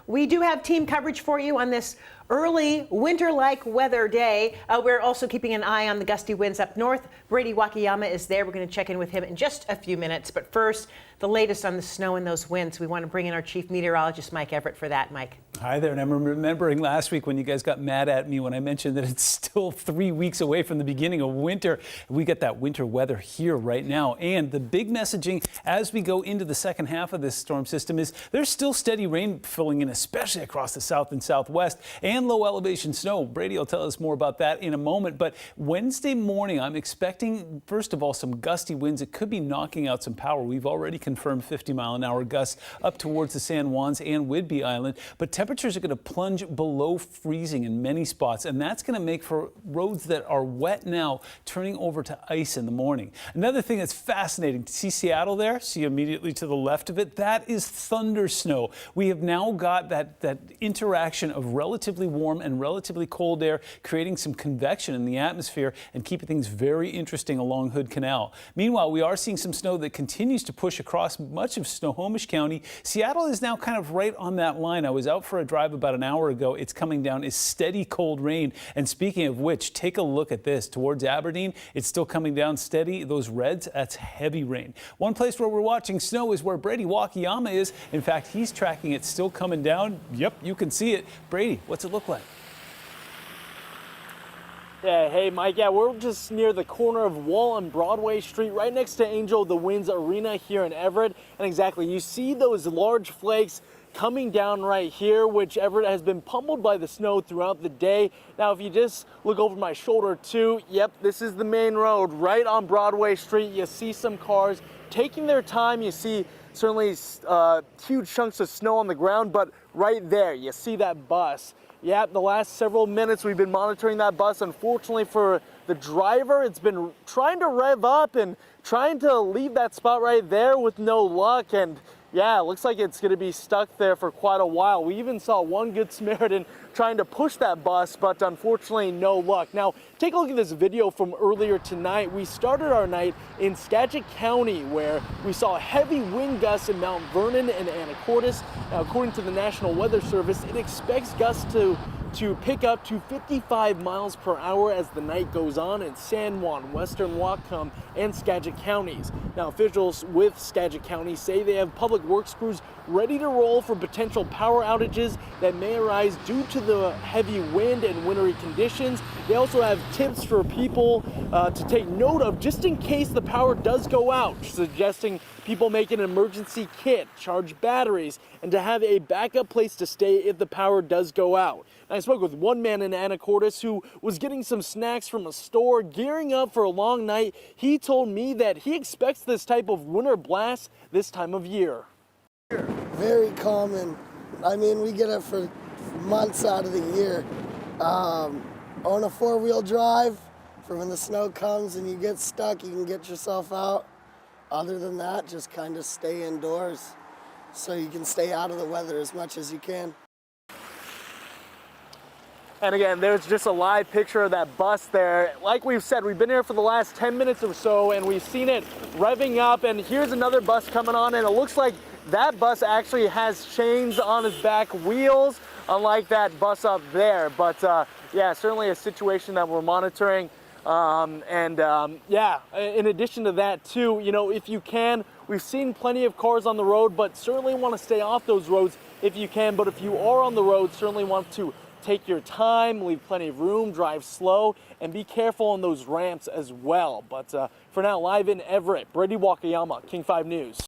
We do have team coverage for you on this early winter-like weather day. We're also keeping an eye on the gusty winds up north. Brady Wakayama is there. We're going to check in with him in just a few minutes. But first, the latest on the snow and those winds. We want to bring in our chief meteorologist, Mike Everett, for that. Mike. Hi there. And I'm remembering last week when you guys got mad at me when I mentioned that it's still 3 weeks away from the beginning of winter. We got that winter weather here right now. And the big messaging as we go into the second half of this storm system is there's still steady rain filling in, especially across the south and southwest, and low elevation snow. Brady will tell us more about that in a moment. But Wednesday morning, I'm expecting, first of all, some gusty winds. It could be knocking out some power. We've already confirmed 50-mile-an-hour gusts up towards the San Juans and Whidbey Island. But temperatures are going to plunge below freezing in many spots, and that's going to make for roads that are wet now turning over to ice in the morning. Another thing that's fascinating, see Seattle there? See immediately to the left of it? That is thunder snow. We have now got that interaction of relatively warm and relatively cold air creating some convection in the atmosphere and keeping things very interesting along Hood Canal. Meanwhile, we are seeing some snow that continues to push across much of Snohomish County. Seattle is now kind of right on that line. I was out for a drive about an hour ago. It's coming down is steady cold rain. And speaking of which, take a look at this. Towards Aberdeen, it's still coming down steady. Those reds, that's heavy rain. One place where we're watching snow is where Brady Wakayama is. In fact, he's tracking it still coming down. Yep, you can see it. Brady, what's it look like? Yeah, hey Mike, we're just near the corner of Wall and Broadway Street, right next to Angel the Winds Arena here in Everett. And exactly, you see those large flakes coming down right here, which Everett has been pummeled by the snow throughout the day. Now, if you just look over my shoulder too, yep, this is the main road right on Broadway Street. You see some cars taking their time. You see certainly huge chunks of snow on the ground, but right there, you see that bus. Yeah, the last several minutes we've been monitoring that bus. Unfortunately for the driver, it's been trying to rev up and trying to leave that spot right there with no luck. And yeah, it looks like it's going to be stuck there for quite a while. We even saw one Good Samaritan trying to push that bus, but unfortunately no luck. Now, take a look at this video from earlier tonight. We started our night in Skagit County, where we saw heavy wind gusts in Mount Vernon and Anacortes. Now, according to the National Weather Service, it expects gusts to pick up to 55 miles per hour as the night goes on in San Juan, Western Whatcom, and Skagit counties. Now, officials with Skagit County say they have public works crews ready to roll for potential power outages that may arise due to the heavy wind and wintry conditions. They also have tips for people to take note of just in case the power does go out, suggesting people make an emergency kit, charge batteries, and to have a backup place to stay if the power does go out. I spoke with one man in Anacortes who was getting some snacks from a store, gearing up for a long night. He told me that he expects this type of winter blast this time of year. Very common. I mean, we get it for months out of the year. On a four-wheel drive, for when the snow comes and you get stuck, you can get yourself out. Other than that, just kind of stay indoors so you can stay out of the weather as much as you can. And again, there's just a live picture of that bus there. Like we've said, we've been here for the last 10 minutes or so, and we've seen it revving up. And here's another bus coming on, and it looks like that bus actually has chains on its back wheels, unlike that bus up there. But yeah, certainly a situation that we're monitoring. Yeah, in addition to that too, you know, if you can, we've seen plenty of cars on the road, but certainly want to stay off those roads if you can. But if you are on the road, certainly want to take your time, leave plenty of room, drive slow, and be careful on those ramps as well. But for now, live in Everett, Brady Wakayama, King 5 News.